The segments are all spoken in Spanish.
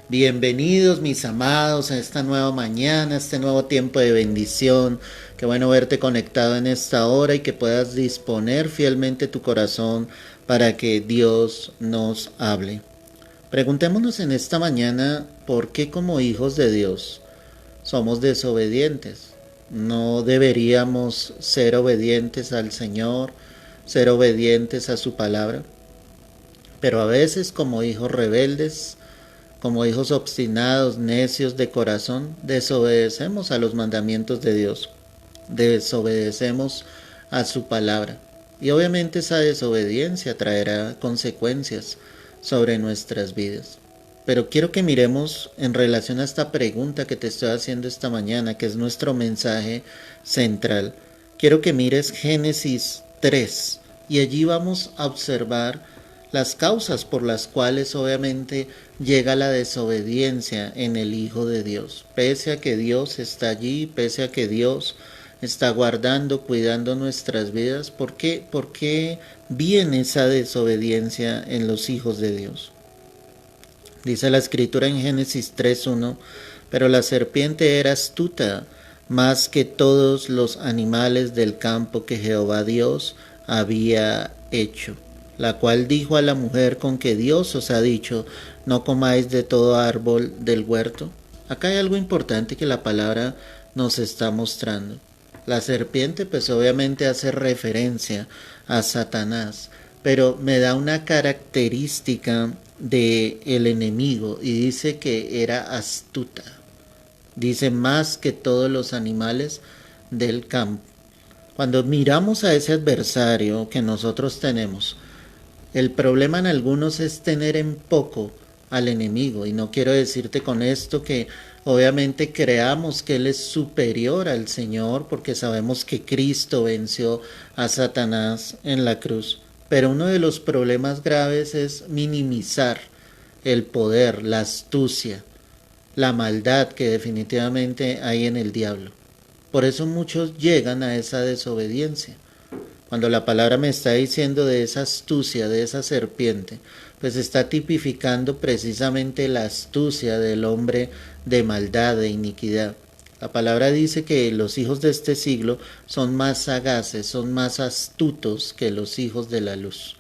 Bienvenidos mis amados a esta nueva mañana, a este nuevo tiempo de bendición. Qué bueno verte conectado en esta hora y que puedas disponer fielmente tu corazón para que Dios nos hable. Preguntémonos en esta mañana por qué como hijos de Dios somos desobedientes. No deberíamos ser obedientes al Señor, ser obedientes a su palabra. Pero a veces como hijos rebeldes, como hijos obstinados, necios de corazón, desobedecemos a los mandamientos de Dios, desobedecemos a su palabra. Y obviamente esa desobediencia traerá consecuencias sobre nuestras vidas. Pero quiero que miremos en relación a esta pregunta que te estoy haciendo esta mañana, que es nuestro mensaje central. Quiero que mires Génesis 3 y allí vamos a observar las causas por las cuales obviamente llega la desobediencia en el Hijo de Dios. Pese a que Dios está allí, pese a que Dios está guardando, cuidando nuestras vidas, ¿por qué viene esa desobediencia en los hijos de Dios? Dice la escritura en Génesis 3:1, pero la serpiente era astuta más que todos los animales del campo que Jehová Dios había hecho, la cual dijo a la mujer: con que Dios os ha dicho, no comáis de todo árbol del huerto. Acá hay algo importante que la palabra nos está mostrando. La serpiente pues obviamente hace referencia a Satanás, pero me da una característica de el enemigo y dice que era astuta. Dice más que todos los animales del campo. Cuando miramos a ese adversario que nosotros tenemos, el problema en algunos es tener en poco al enemigo. Y no quiero decirte con esto que obviamente creamos que Él es superior al Señor, porque sabemos que Cristo venció a Satanás en la cruz. Pero uno de los problemas graves es minimizar el poder, la astucia, la maldad que definitivamente hay en el diablo. Por eso muchos llegan a esa desobediencia. Cuando la palabra me está diciendo de esa astucia, de esa serpiente, pues está tipificando precisamente la astucia del hombre de maldad, de iniquidad. La palabra dice que los hijos de este siglo son más sagaces, son más astutos que los hijos de la luz.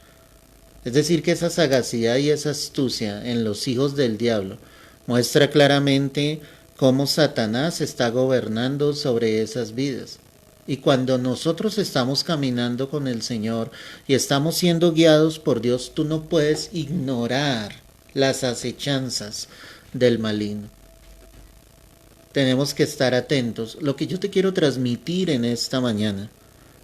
Es decir, que esa sagacidad y esa astucia en los hijos del diablo muestra claramente cómo Satanás está gobernando sobre esas vidas. Y cuando nosotros estamos caminando con el Señor y estamos siendo guiados por Dios, tú no puedes ignorar las acechanzas del maligno. Tenemos que estar atentos. Lo que yo te quiero transmitir en esta mañana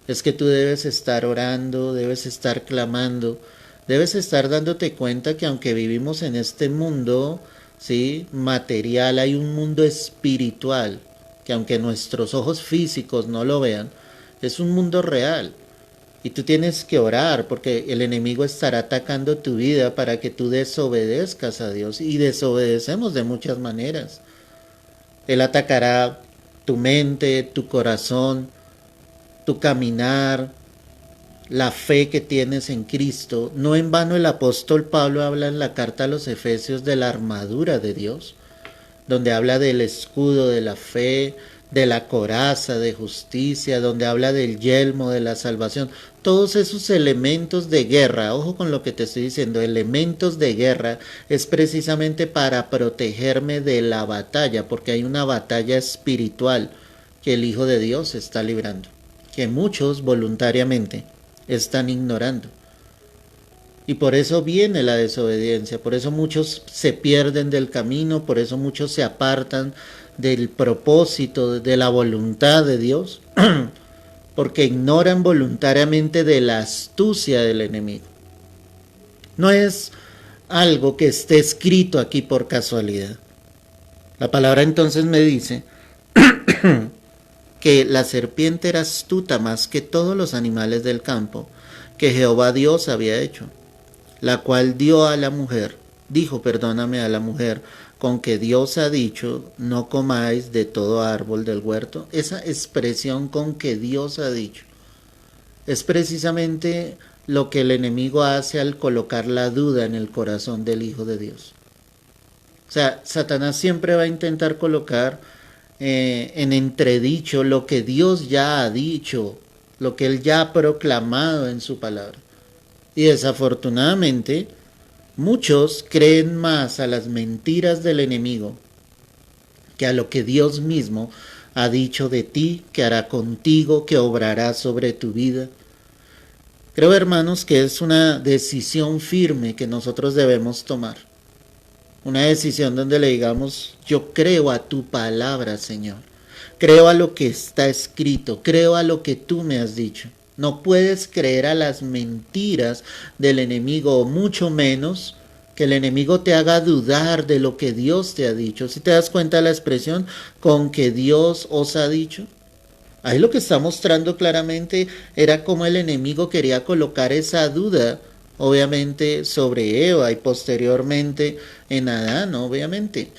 es que tú debes estar orando, debes estar clamando, debes estar dándote cuenta que aunque vivimos en este mundo, ¿sí?, material, hay un mundo espiritual que aunque nuestros ojos físicos no lo vean, es un mundo real. Y tú tienes que orar porque el enemigo estará atacando tu vida para que tú desobedezcas a Dios. Y desobedecemos de muchas maneras. Él atacará tu mente, tu corazón, tu caminar, la fe que tienes en Cristo. No en vano el apóstol Pablo habla en la carta a los Efesios de la armadura de Dios, donde habla del escudo de la fe, de la coraza de justicia, donde habla del yelmo de la salvación. Todos esos elementos de guerra, ojo con lo que te estoy diciendo, elementos de guerra es precisamente para protegerme de la batalla, porque hay una batalla espiritual que el Hijo de Dios está librando, que muchos voluntariamente están ignorando. Y por eso viene la desobediencia, por eso muchos se pierden del camino, por eso muchos se apartan del propósito, de la voluntad de Dios, porque ignoran voluntariamente de la astucia del enemigo. No es algo que esté escrito aquí por casualidad. La palabra entonces me dice que la serpiente era astuta más que todos los animales del campo que Jehová Dios había hecho, la cual dio a la mujer, dijo, perdóname, a la mujer, con que Dios ha dicho, no comáis de todo árbol del huerto. Esa expresión con que Dios ha dicho es precisamente lo que el enemigo hace al colocar la duda en el corazón del Hijo de Dios. O sea, Satanás siempre va a intentar colocar en entredicho lo que Dios ya ha dicho, lo que Él ya ha proclamado en su palabra. Y desafortunadamente, muchos creen más a las mentiras del enemigo que a lo que Dios mismo ha dicho de ti, que hará contigo, que obrará sobre tu vida. Creo, hermanos, que es una decisión firme que nosotros debemos tomar. Una decisión donde le digamos, yo creo a tu palabra, Señor. Creo a lo que está escrito, creo a lo que tú me has dicho. No puedes creer a las mentiras del enemigo, o mucho menos que el enemigo te haga dudar de lo que Dios te ha dicho. ¿Si te das cuenta de la expresión con que Dios os ha dicho? Ahí lo que está mostrando claramente era cómo el enemigo quería colocar esa duda, obviamente, sobre Eva y posteriormente en Adán, obviamente.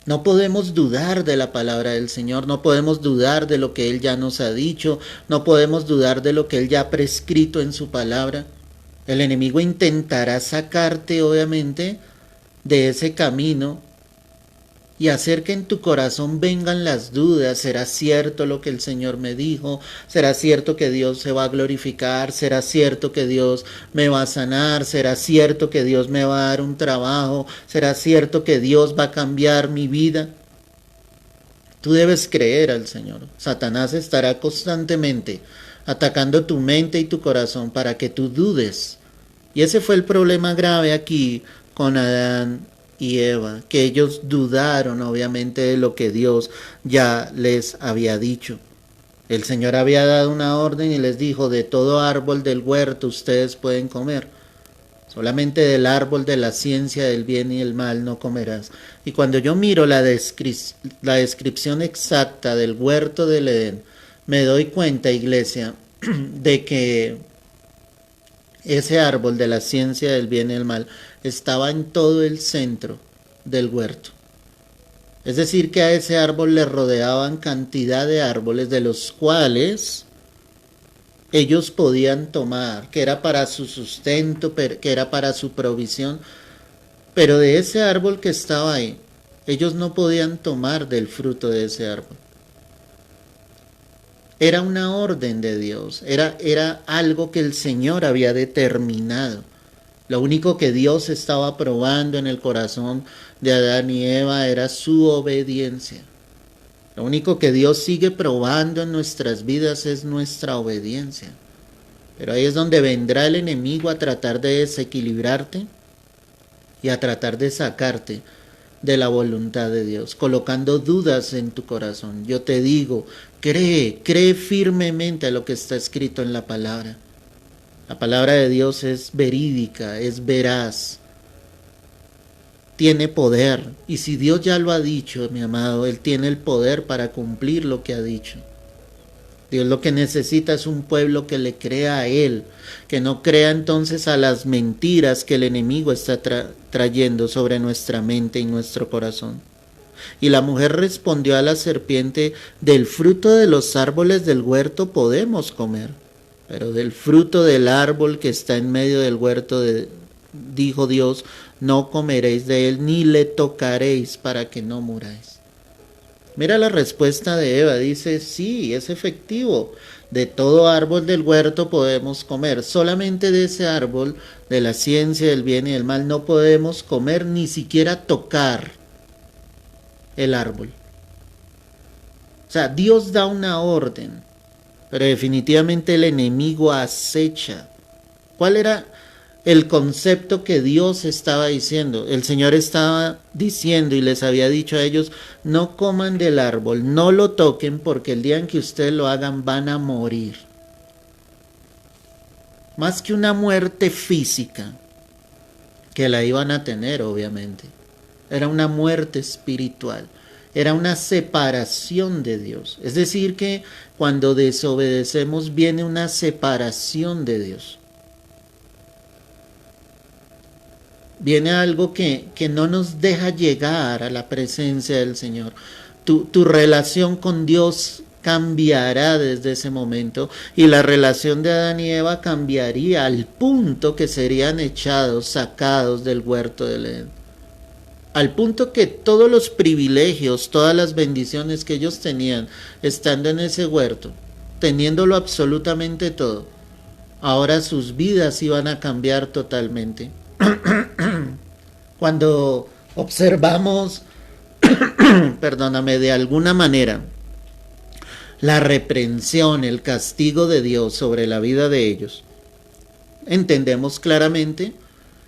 No podemos dudar de la palabra del Señor, no podemos dudar de lo que Él ya nos ha dicho, no podemos dudar de lo que Él ya ha prescrito en su palabra. El enemigo intentará sacarte, obviamente, de ese camino y hacer que en tu corazón vengan las dudas. ¿Será cierto lo que el Señor me dijo? ¿Será cierto que Dios se va a glorificar? ¿Será cierto que Dios me va a sanar? ¿Será cierto que Dios me va a dar un trabajo? ¿Será cierto que Dios va a cambiar mi vida? Tú debes creer al Señor. Satanás estará constantemente atacando tu mente y tu corazón para que tú dudes. Y ese fue el problema grave aquí con Adán y Eva, que ellos dudaron obviamente de lo que Dios ya les había dicho. El Señor había dado una orden y les dijo, de todo árbol del huerto ustedes pueden comer, solamente del árbol de la ciencia del bien y el mal no comerás. Y cuando yo miro la descripción exacta del huerto del Edén, me doy cuenta, iglesia, de que ese árbol de la ciencia del bien y el mal estaba en todo el centro del huerto. Es decir, que a ese árbol le rodeaban cantidad de árboles de los cuales ellos podían tomar, que era para su sustento, que era para su provisión, pero de ese árbol que estaba ahí, ellos no podían tomar del fruto de ese árbol. Era una orden de Dios, era algo que el Señor había determinado. Lo único que Dios estaba probando en el corazón de Adán y Eva era su obediencia. Lo único que Dios sigue probando en nuestras vidas es nuestra obediencia. Pero ahí es donde vendrá el enemigo a tratar de desequilibrarte y a tratar de sacarte de la voluntad de Dios, colocando dudas en tu corazón. Yo te digo, cree firmemente a lo que está escrito en la palabra. La palabra de Dios es verídica, es veraz, tiene poder. Y si Dios ya lo ha dicho, mi amado, Él tiene el poder para cumplir lo que ha dicho. Dios lo que necesita es un pueblo que le crea a Él, que no crea entonces a las mentiras que el enemigo está trayendo sobre nuestra mente y nuestro corazón. Y la mujer respondió a la serpiente, del fruto de los árboles del huerto podemos comer, pero del fruto del árbol que está en medio del huerto, dijo Dios, no comeréis de él ni le tocaréis para que no muráis. Mira la respuesta de Eva, dice, sí, es efectivo, de todo árbol del huerto podemos comer, solamente de ese árbol de la ciencia del bien y del mal no podemos comer, ni siquiera tocar el árbol. O sea, Dios da una orden, pero definitivamente el enemigo acecha. ¿Cuál era el concepto que Dios estaba diciendo? El Señor estaba diciendo y les había dicho a ellos, no coman del árbol, no lo toquen porque el día en que ustedes lo hagan van a morir. Más que una muerte física, que la iban a tener obviamente, era una muerte espiritual. Era una separación de Dios. Es decir, que cuando desobedecemos viene una separación de Dios. Viene algo que no nos deja llegar a la presencia del Señor. Tu relación con Dios cambiará desde ese momento y la relación de Adán y Eva cambiaría al punto que serían echados, sacados del huerto del Edén. Al punto que todos los privilegios, todas las bendiciones que ellos tenían estando en ese huerto, teniéndolo absolutamente todo, ahora sus vidas iban a cambiar totalmente. Cuando observamos, perdóname, de alguna manera, la reprensión, el castigo de Dios sobre la vida de ellos, entendemos claramente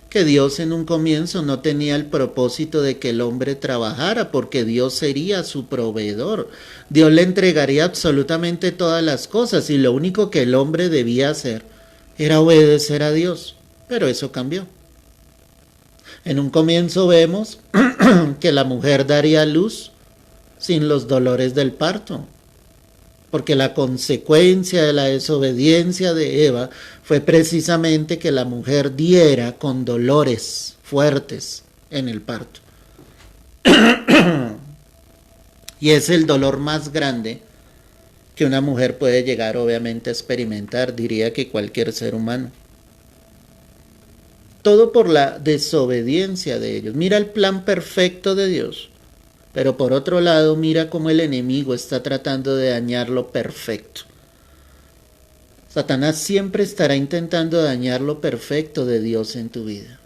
que Dios en un comienzo no tenía el propósito de que el hombre trabajara, porque Dios sería su proveedor. Dios le entregaría absolutamente todas las cosas y lo único que el hombre debía hacer era obedecer a Dios. Pero eso cambió. En un comienzo vemos que la mujer daría luz sin los dolores del parto, porque la consecuencia de la desobediencia de Eva fue precisamente que la mujer diera con dolores fuertes en el parto. Y es el dolor más grande que una mujer puede llegar obviamente a experimentar, diría que cualquier ser humano. Todo por la desobediencia de ellos. Mira el plan perfecto de Dios. Pero por otro lado, mira cómo el enemigo está tratando de dañar lo perfecto. Satanás siempre estará intentando dañar lo perfecto de Dios en tu vida.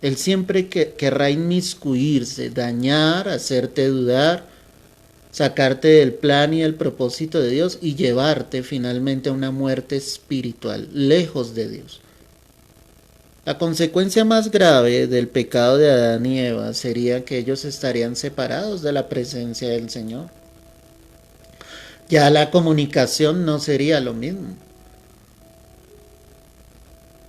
Él siempre querrá inmiscuirse, dañar, hacerte dudar, sacarte del plan y el propósito de Dios y llevarte finalmente a una muerte espiritual, lejos de Dios. La consecuencia más grave del pecado de Adán y Eva sería que ellos estarían separados de la presencia del Señor. Ya la comunicación no sería lo mismo.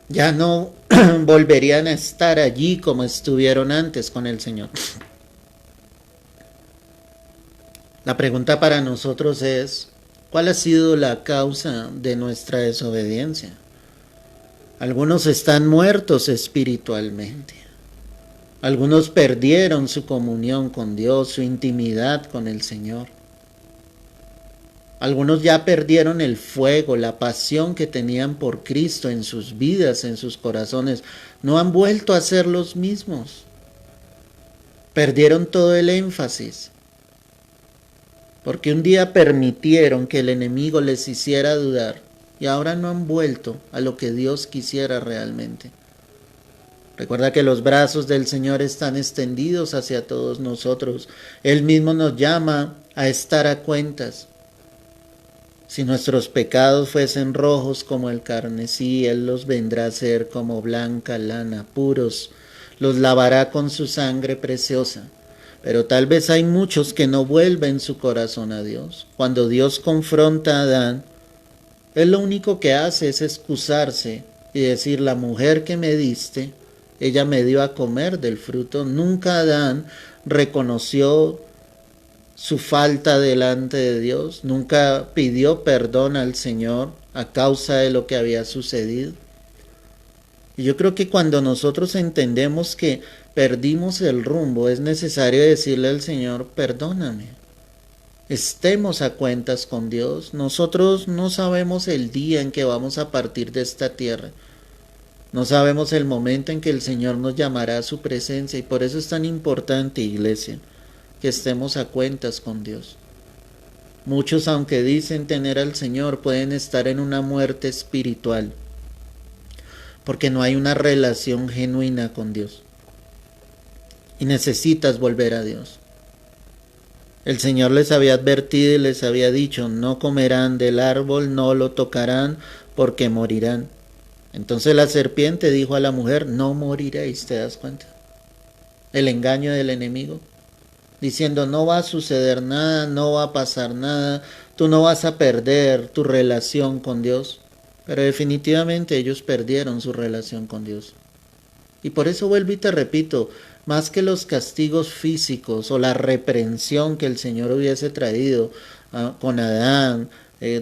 Ya no volverían a estar allí como estuvieron antes con el Señor. La pregunta para nosotros es, ¿cuál ha sido la causa de nuestra desobediencia? Algunos están muertos espiritualmente. Algunos perdieron su comunión con Dios, su intimidad con el Señor. Algunos ya perdieron el fuego, la pasión que tenían por Cristo en sus vidas, en sus corazones. No han vuelto a ser los mismos. Perdieron todo el énfasis. Porque un día permitieron que el enemigo les hiciera dudar. Y ahora no han vuelto a lo que Dios quisiera realmente. Recuerda que los brazos del Señor están extendidos hacia todos nosotros. Él mismo nos llama a estar a cuentas. Si nuestros pecados fuesen rojos como el carmesí, Él los vendrá a hacer como blanca lana, puros. Los lavará con su sangre preciosa. Pero tal vez hay muchos que no vuelven su corazón a Dios. Cuando Dios confronta a Adán, Él lo único que hace es excusarse y decir, la mujer que me diste, ella me dio a comer del fruto. Nunca Adán reconoció su falta delante de Dios, nunca pidió perdón al Señor a causa de lo que había sucedido. Y yo creo que cuando nosotros entendemos que perdimos el rumbo, es necesario decirle al Señor, perdóname. Estemos a cuentas con Dios. Nosotros no sabemos el día en que vamos a partir de esta tierra. No sabemos el momento en que el Señor nos llamará a su presencia. Y por eso es tan importante, iglesia, que estemos a cuentas con Dios. Muchos, aunque dicen tener al Señor, pueden estar en una muerte espiritual. Porque no hay una relación genuina con Dios. Y necesitas volver a Dios. El Señor les había advertido y les había dicho, no comerán del árbol, no lo tocarán, porque morirán. Entonces la serpiente dijo a la mujer, no moriréis, ¿te das cuenta? El engaño del enemigo, diciendo, no va a suceder nada, no va a pasar nada, tú no vas a perder tu relación con Dios. Pero definitivamente ellos perdieron su relación con Dios. Y por eso vuelvo y te repito, más que los castigos físicos o la reprensión que el Señor hubiese traído con Adán,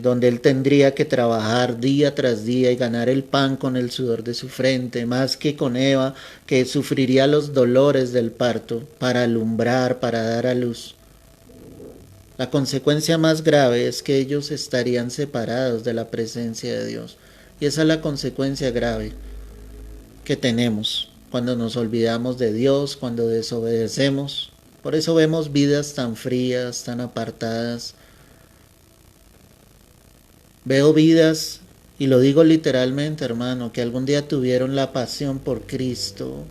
donde él tendría que trabajar día tras día y ganar el pan con el sudor de su frente, más que con Eva, que sufriría los dolores del parto para alumbrar, para dar a luz. La consecuencia más grave es que ellos estarían separados de la presencia de Dios. Y esa es la consecuencia grave que tenemos cuando nos olvidamos de Dios, cuando desobedecemos. Por eso vemos vidas tan frías, tan apartadas. Veo vidas, y lo digo literalmente, hermano, que algún día tuvieron la pasión por Cristo,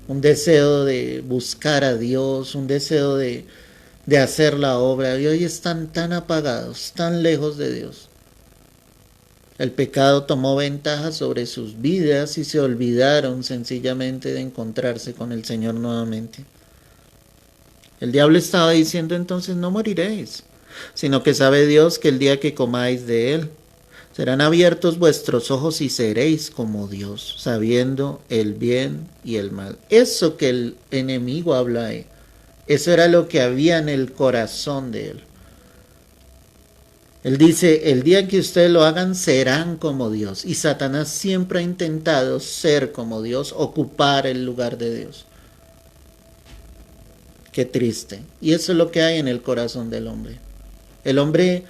un deseo de buscar a Dios, un deseo de hacer la obra, y hoy están tan apagados, tan lejos de Dios. El pecado tomó ventaja sobre sus vidas y se olvidaron sencillamente de encontrarse con el Señor nuevamente. El diablo estaba diciendo entonces: no moriréis, sino que sabe Dios que el día que comáis de él, serán abiertos vuestros ojos y seréis como Dios, sabiendo el bien y el mal. Eso que el enemigo habla ahí, eso era lo que había en el corazón de él. Él dice: el día que ustedes lo hagan, serán como Dios. Y Satanás siempre ha intentado ser como Dios, ocupar el lugar de Dios. Qué triste. Y eso es lo que hay en el corazón del hombre. El hombre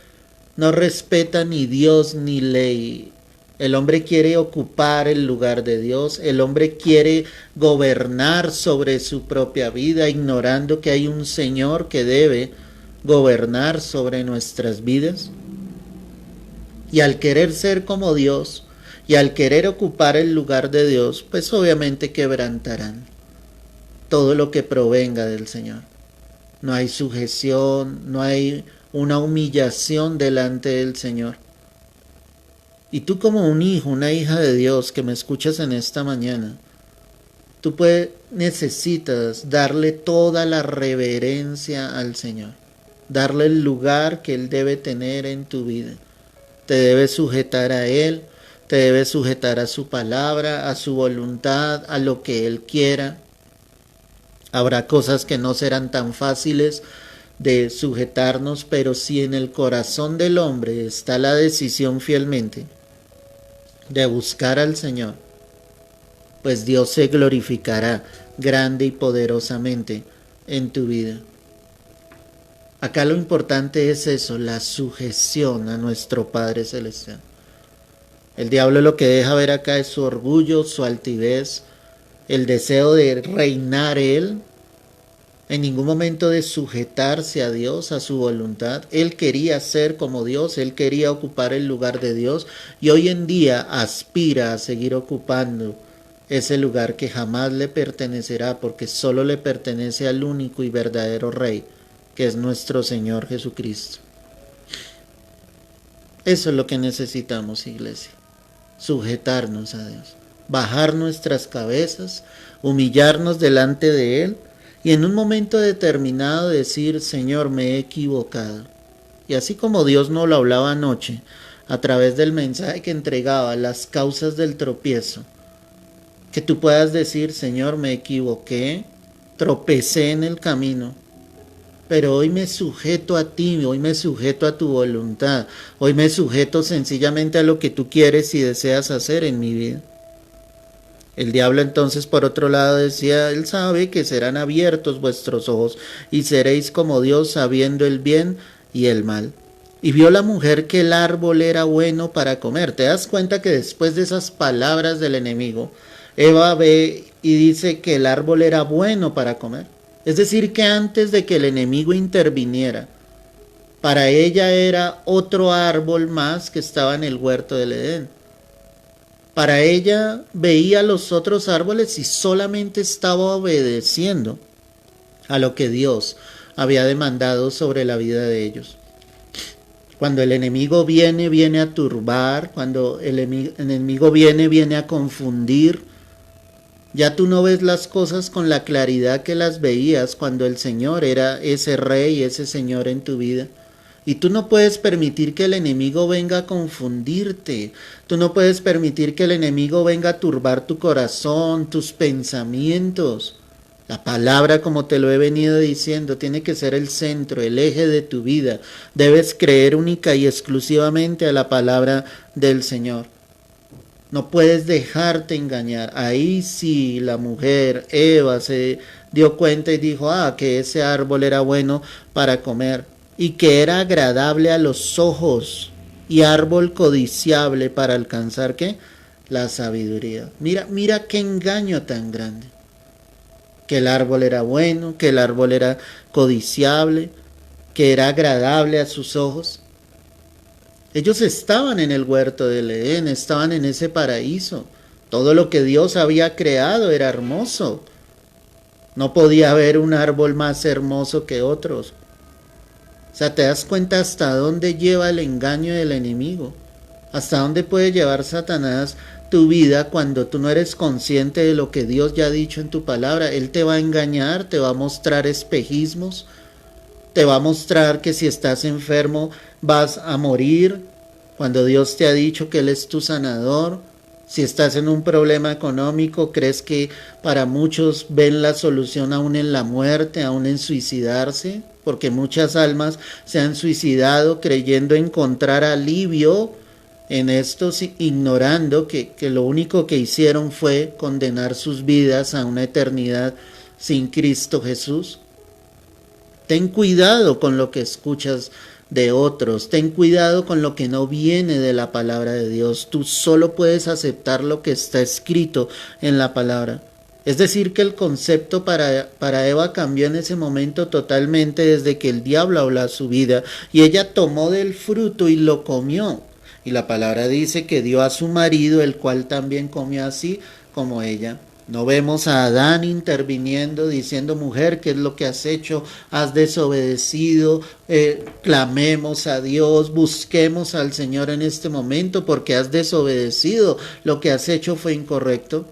no respeta ni Dios ni ley. El hombre quiere ocupar el lugar de Dios. El hombre quiere gobernar sobre su propia vida, ignorando que hay un Señor que debe gobernar sobre nuestras vidas. Y al querer ser como Dios y al querer ocupar el lugar de Dios, pues obviamente quebrantarán todo lo que provenga del Señor. No hay sujeción, no hay una humillación delante del Señor. Y tú, como un hijo, una hija de Dios que me escuchas en esta mañana, tú necesitas darle toda la reverencia al Señor, darle el lugar que Él debe tener en tu vida. Te debes sujetar a Él, te debes sujetar a su palabra, a su voluntad, a lo que Él quiera. Habrá cosas que no serán tan fáciles de sujetarnos, pero si en el corazón del hombre está la decisión fielmente de buscar al Señor, pues Dios se glorificará grande y poderosamente en tu vida. Acá lo importante es eso, la sujeción a nuestro Padre Celestial. El diablo lo que deja ver acá es su orgullo, su altivez, el deseo de reinar él, en ningún momento de sujetarse a Dios, a su voluntad. Él quería ser como Dios, él quería ocupar el lugar de Dios y hoy en día aspira a seguir ocupando ese lugar que jamás le pertenecerá, porque solo le pertenece al único y verdadero Rey, que es nuestro Señor Jesucristo. Eso es lo que necesitamos, iglesia, sujetarnos a Dios, bajar nuestras cabezas, humillarnos delante de Él y en un momento determinado decir: Señor, me he equivocado. Y así como Dios nos lo hablaba anoche a través del mensaje que entregaba, las causas del tropiezo, que tú puedas decir: Señor, me equivoqué, tropecé en el camino, pero hoy me sujeto a ti, hoy me sujeto a tu voluntad, hoy me sujeto sencillamente a lo que tú quieres y deseas hacer en mi vida. El diablo entonces, por otro lado, decía: él sabe que serán abiertos vuestros ojos y seréis como Dios, sabiendo el bien y el mal. Y vio la mujer que el árbol era bueno para comer. ¿Te das cuenta que después de esas palabras del enemigo, Eva ve y dice que el árbol era bueno para comer? Es decir, que antes de que el enemigo interviniera, para ella era otro árbol más que estaba en el huerto del Edén. Para ella veía los otros árboles y solamente estaba obedeciendo a lo que Dios había demandado sobre la vida de ellos. Cuando el enemigo viene a turbar, cuando el enemigo viene a confundir, ya tú no ves las cosas con la claridad que las veías cuando el Señor era ese Rey, ese Señor en tu vida. Y tú no puedes permitir que el enemigo venga a confundirte. Tú no puedes permitir que el enemigo venga a turbar tu corazón, tus pensamientos. La palabra, como te lo he venido diciendo, tiene que ser el centro, el eje de tu vida. Debes creer única y exclusivamente a la palabra del Señor. No puedes dejarte engañar. Ahí sí la mujer, Eva, se dio cuenta y dijo: que ese árbol era bueno para comer. y que era agradable a los ojos y árbol codiciable para alcanzar ¿qué? La sabiduría. Mira qué engaño tan grande. Que el árbol era bueno, que el árbol era codiciable, que era agradable a sus ojos. Ellos estaban en el huerto del Edén, estaban en ese paraíso. Todo lo que Dios había creado era hermoso. No podía haber un árbol más hermoso que otros. O sea, te das cuenta hasta dónde lleva el engaño del enemigo. Hasta dónde puede llevar Satanás tu vida cuando tú no eres consciente de lo que Dios ya ha dicho en tu palabra. Él te va a engañar, te va a mostrar espejismos, te va a mostrar que si estás enfermo vas a morir, cuando Dios te ha dicho que Él es tu sanador. Si estás en un problema económico, crees que para muchos ven la solución aún en la muerte, aún en suicidarse, porque muchas almas se han suicidado creyendo encontrar alivio en esto, ignorando que lo único que hicieron fue condenar sus vidas a una eternidad sin Cristo Jesús. Ten cuidado con lo que escuchas de otros, ten cuidado con lo que no viene de la palabra de Dios. Tú solo puedes aceptar lo que está escrito en la palabra. Es decir, que el concepto para Eva cambió en ese momento totalmente desde que el diablo habló a su vida y ella tomó del fruto y lo comió. Y la palabra dice que dio a su marido, el cual también comió así como ella. No vemos a Adán interviniendo, diciendo, mujer, ¿qué es lo que has hecho? Has desobedecido, clamemos a Dios, busquemos al Señor en este momento porque has desobedecido, lo que has hecho fue incorrecto.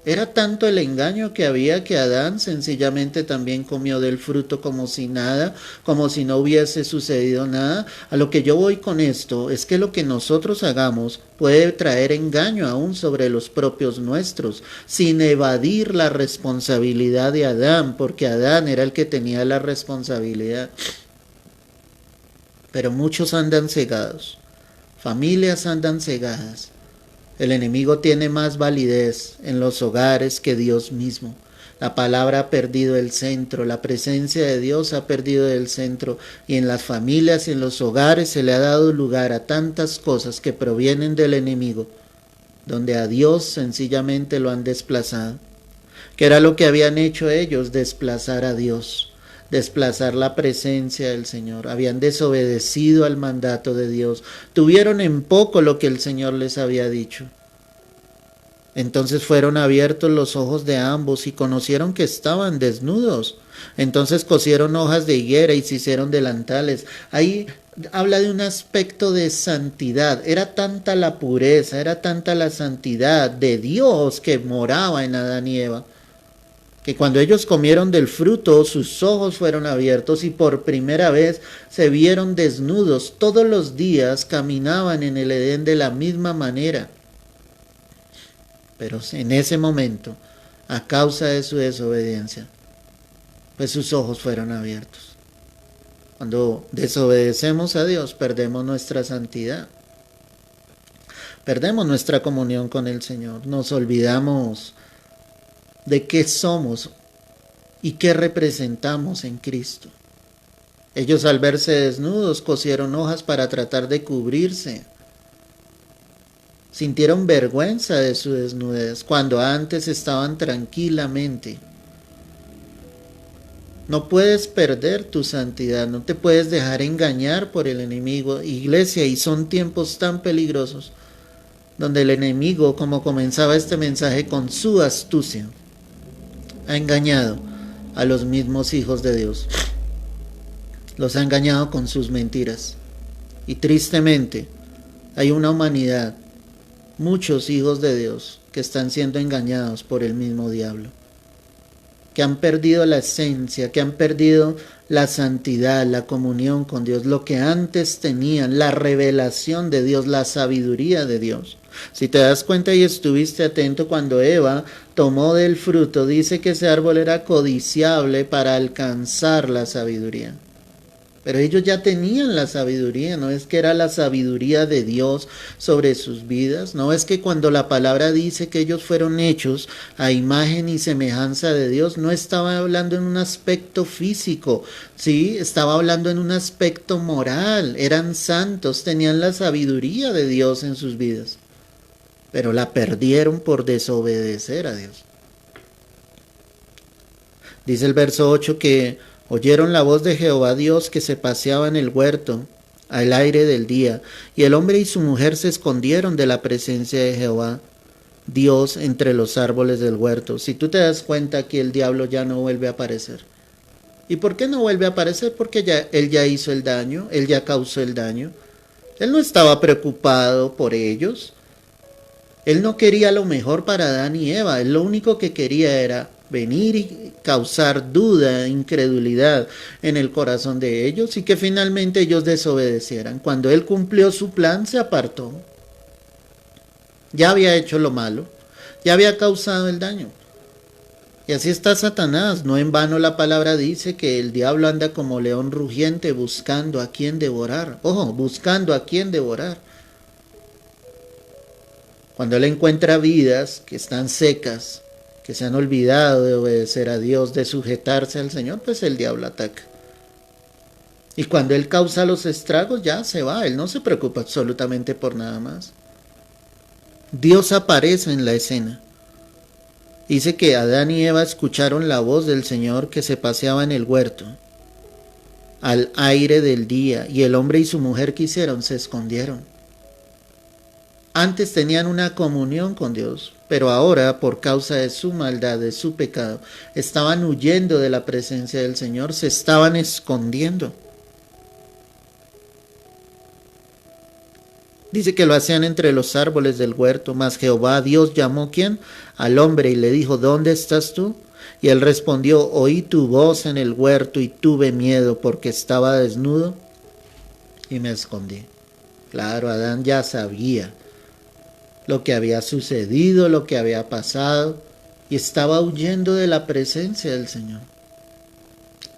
Era tanto el engaño que había que Adán sencillamente también comió del fruto como si nada, como si no hubiese sucedido nada. A lo que yo voy con esto es que lo que nosotros hagamos puede traer engaño aún sobre los propios nuestros, sin evadir la responsabilidad de Adán, porque Adán era el que tenía la responsabilidad. Pero muchos andan cegados, familias andan cegadas. El enemigo tiene más validez en los hogares que Dios mismo. La palabra ha perdido el centro, la presencia de Dios ha perdido el centro y en las familias y en los hogares se le ha dado lugar a tantas cosas que provienen del enemigo, donde a Dios sencillamente lo han desplazado. ¿Qué era lo que habían hecho ellos? Desplazar a Dios, desplazar la presencia del Señor. Habían desobedecido al mandato de Dios. Tuvieron en poco lo que el Señor les había dicho. Entonces fueron abiertos los ojos de ambos y conocieron que estaban desnudos. Entonces cosieron hojas de higuera y se hicieron delantales. Ahí habla de un aspecto de santidad. Era tanta la pureza, era tanta la santidad de Dios que moraba en Adán y Eva, que cuando ellos comieron del fruto, sus ojos fueron abiertos y por primera vez se vieron desnudos. Todos los días caminaban en el Edén de la misma manera. Pero en ese momento, a causa de su desobediencia, pues sus ojos fueron abiertos. Cuando desobedecemos a Dios, perdemos nuestra santidad. Perdemos nuestra comunión con el Señor. Nos olvidamos de qué somos y qué representamos en Cristo. Ellos al verse desnudos cosieron hojas para tratar de cubrirse. Sintieron vergüenza de su desnudez cuando antes estaban tranquilamente. No puedes perder tu santidad, no te puedes dejar engañar por el enemigo, iglesia, y son tiempos tan peligrosos donde el enemigo, como comenzaba este mensaje, con su astucia, ha engañado a los mismos hijos de Dios. Los ha engañado con sus mentiras. Y tristemente, hay una humanidad, muchos hijos de Dios, que están siendo engañados por el mismo diablo. Que han perdido la esencia, que han perdido la santidad, la comunión con Dios, lo que antes tenían, la revelación de Dios, la sabiduría de Dios. Si te das cuenta y estuviste atento, cuando Eva tomó del fruto, dice que ese árbol era codiciable para alcanzar la sabiduría. Pero ellos ya tenían la sabiduría, no es que era la sabiduría de Dios sobre sus vidas, no es que cuando la palabra dice que ellos fueron hechos a imagen y semejanza de Dios, no estaba hablando en un aspecto físico, sí, estaba hablando en un aspecto moral, eran santos, tenían la sabiduría de Dios en sus vidas, pero la perdieron por desobedecer a Dios. Dice el verso 8 que oyeron la voz de Jehová Dios que se paseaba en el huerto al aire del día, y el hombre y su mujer se escondieron de la presencia de Jehová Dios entre los árboles del huerto. Si tú te das cuenta, aquí el diablo ya no vuelve a aparecer. ¿Y por qué no vuelve a aparecer? Porque él ya hizo el daño, él ya causó el daño. Él no estaba preocupado por ellos. Él no quería lo mejor para Adán y Eva. Él lo único que quería era venir y causar duda, incredulidad en el corazón de ellos y que finalmente ellos desobedecieran. Cuando él cumplió su plan, se apartó. Ya había hecho lo malo, ya había causado el daño. Y así está Satanás. No en vano la palabra dice que el diablo anda como león rugiente buscando a quien devorar. Ojo, buscando a quien devorar. Cuando él encuentra vidas que están secas, que se han olvidado de obedecer a Dios, de sujetarse al Señor, pues el diablo ataca. Y cuando él causa los estragos, ya se va, él no se preocupa absolutamente por nada más. Dios aparece en la escena. Dice que Adán y Eva escucharon la voz del Señor que se paseaba en el huerto, al aire del día, y el hombre y su mujer que hicieron, se escondieron. Antes tenían una comunión con Dios, pero ahora, por causa de su maldad, de su pecado, estaban huyendo de la presencia del Señor, se estaban escondiendo. Dice que lo hacían entre los árboles del huerto, mas Jehová Dios llamó ¿quién? Al hombre y le dijo, ¿dónde estás tú? Y él respondió, oí tu voz en el huerto y tuve miedo porque estaba desnudo y me escondí. Claro, Adán ya sabía lo que había sucedido, lo que había pasado, y estaba huyendo de la presencia del Señor.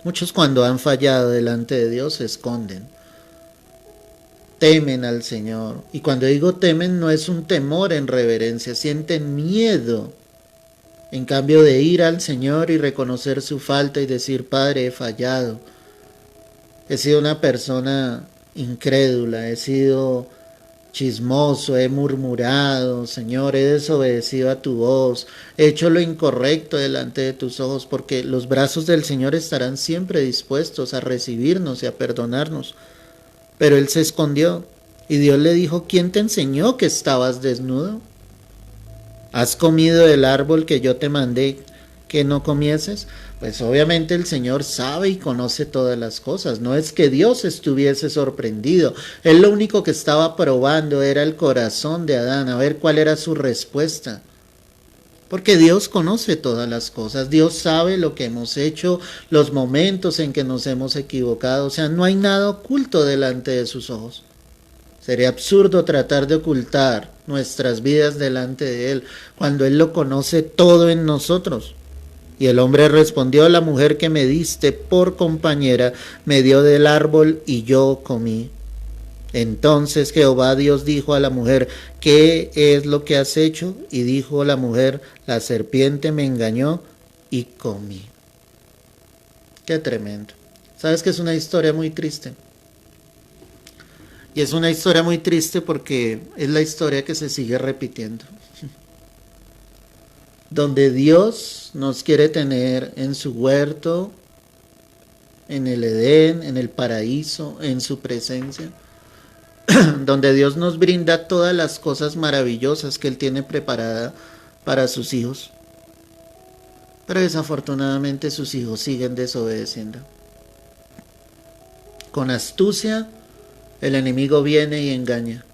Muchos cuando han fallado delante de Dios se esconden, temen al Señor, y cuando digo temen no es un temor en reverencia, sienten miedo, en cambio de ir al Señor y reconocer su falta y decir, Padre, he fallado, he sido una persona incrédula, he sido chismoso, he murmurado, Señor, he desobedecido a tu voz, he hecho lo incorrecto delante de tus ojos, porque los brazos del Señor estarán siempre dispuestos a recibirnos y a perdonarnos. Pero él se escondió y Dios le dijo, ¿quién te enseñó que estabas desnudo? ¿Has comido del árbol que yo te mandé que no comieses? Pues obviamente el Señor sabe y conoce todas las cosas. No es que Dios estuviese sorprendido. Él lo único que estaba probando era el corazón de Adán, a ver cuál era su respuesta. Porque Dios conoce todas las cosas. Dios sabe lo que hemos hecho, los momentos en que nos hemos equivocado. O sea, no hay nada oculto delante de sus ojos. Sería absurdo tratar de ocultar nuestras vidas delante de Él, cuando Él lo conoce todo en nosotros. Y el hombre respondió, la mujer que me diste por compañera me dio del árbol y yo comí. Entonces Jehová Dios dijo a la mujer, ¿qué es lo que has hecho? Y dijo la mujer, la serpiente me engañó y comí. Qué tremendo. ¿Sabes que es una historia muy triste? Y es una historia muy triste porque es la historia que se sigue repitiendo. Donde Dios nos quiere tener en su huerto, en el Edén, en el paraíso, en su presencia. Donde Dios nos brinda todas las cosas maravillosas que Él tiene preparada para sus hijos. Pero desafortunadamente sus hijos siguen desobedeciendo. Con astucia, el enemigo viene y engaña.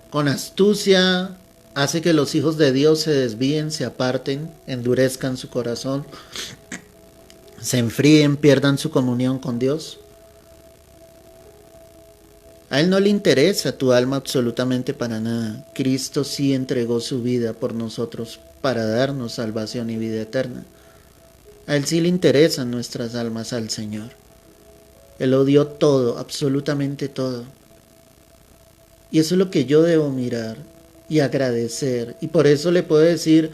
Con astucia hace que los hijos de Dios se desvíen, se aparten, endurezcan su corazón, se enfríen, pierdan su comunión con Dios. A Él no le interesa tu alma absolutamente para nada. Cristo sí entregó su vida por nosotros para darnos salvación y vida eterna. A Él sí le interesan nuestras almas al Señor. Él lo dio todo, absolutamente todo. Y eso es lo que yo debo mirar y agradecer. Y por eso le puedo decir,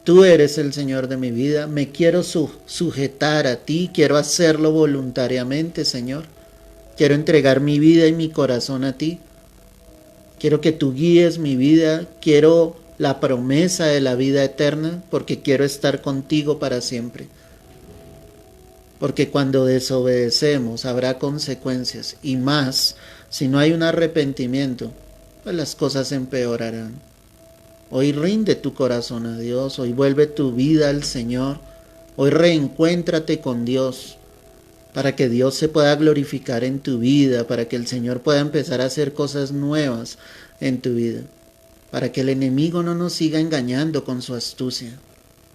tú eres el Señor de mi vida, me quiero sujetar a ti, quiero hacerlo voluntariamente, Señor. Quiero entregar mi vida y mi corazón a ti. Quiero que tú guíes mi vida, quiero la promesa de la vida eterna, porque quiero estar contigo para siempre. Porque cuando desobedecemos habrá consecuencias, y más si no hay un arrepentimiento, pues las cosas empeorarán. Hoy rinde tu corazón a Dios, hoy vuelve tu vida al Señor, hoy reencuéntrate con Dios, para que Dios se pueda glorificar en tu vida, para que el Señor pueda empezar a hacer cosas nuevas en tu vida, para que el enemigo no nos siga engañando con su astucia,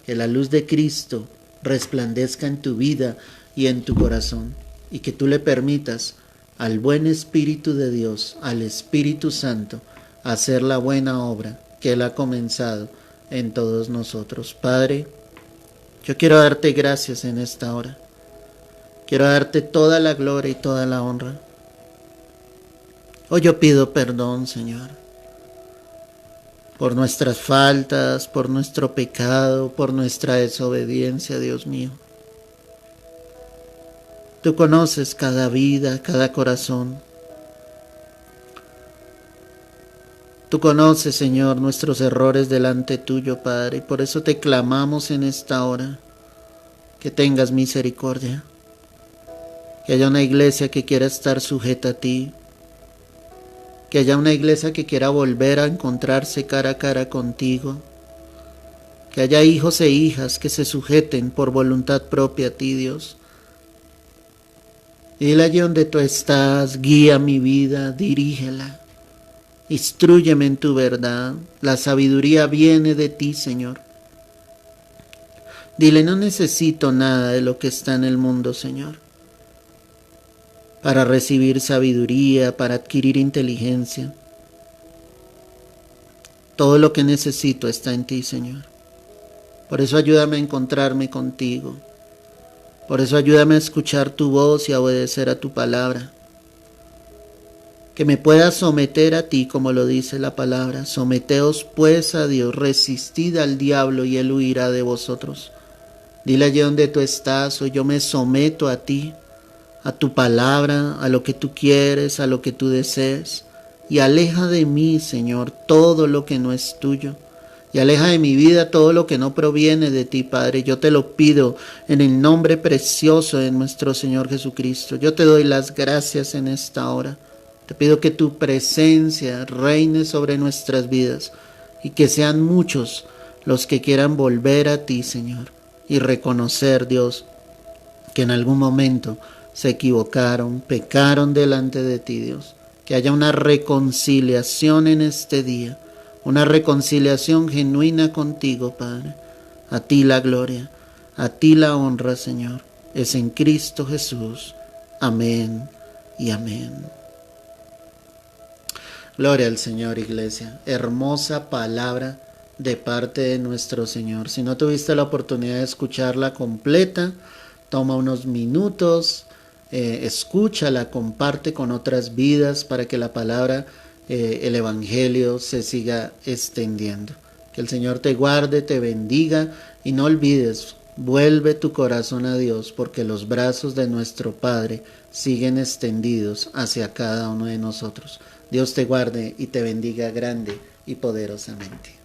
que la luz de Cristo resplandezca en tu vida y en tu corazón, y que tú le permitas al buen Espíritu de Dios, al Espíritu Santo, hacer la buena obra que Él ha comenzado en todos nosotros. Padre, yo quiero darte gracias en esta hora. Quiero darte toda la gloria y toda la honra. Hoy yo pido perdón, Señor, por nuestras faltas, por nuestro pecado, por nuestra desobediencia, Dios mío. Tú conoces cada vida, cada corazón. Tú conoces, Señor, nuestros errores delante tuyo, Padre, y por eso te clamamos en esta hora que tengas misericordia. Que haya una iglesia que quiera estar sujeta a ti. Que haya una iglesia que quiera volver a encontrarse cara a cara contigo. Que haya hijos e hijas que se sujeten por voluntad propia a ti, Dios. Y dile allí donde tú estás, guía mi vida, dirígela. Instrúyeme en tu verdad. La sabiduría viene de ti, Señor. Dile, no necesito nada de lo que está en el mundo, Señor, para recibir sabiduría, para adquirir inteligencia. Todo lo que necesito está en ti, Señor. Por eso ayúdame a encontrarme contigo. Por eso ayúdame a escuchar tu voz y a obedecer a tu palabra. Que me pueda someter a ti, como lo dice la palabra. Someteos pues a Dios, resistid al diablo y él huirá de vosotros. Dile allí donde tú estás, hoy yo me someto a ti, a tu palabra, a lo que tú quieres, a lo que tú desees. Y aleja de mí, Señor, todo lo que no es tuyo. Y aleja de mi vida todo lo que no proviene de ti, Padre. Yo te lo pido en el nombre precioso de nuestro Señor Jesucristo. Yo te doy las gracias en esta hora. Te pido que tu presencia reine sobre nuestras vidas y que sean muchos los que quieran volver a ti, Señor, y reconocer, Dios, que en algún momento se equivocaron, pecaron delante de ti, Dios. Que haya una reconciliación en este día, una reconciliación genuina contigo, Padre. A ti la gloria, a ti la honra, Señor. Es en Cristo Jesús. Amén y amén. Gloria al Señor, iglesia. Hermosa palabra de parte de nuestro Señor. Si no tuviste la oportunidad de escucharla completa, toma unos minutos, escúchala, comparte con otras vidas para que la palabra, el Evangelio se siga extendiendo. Que el Señor te guarde, te bendiga y no olvides, vuelve tu corazón a Dios porque los brazos de nuestro Padre siguen extendidos hacia cada uno de nosotros. Dios te guarde y te bendiga grande y poderosamente.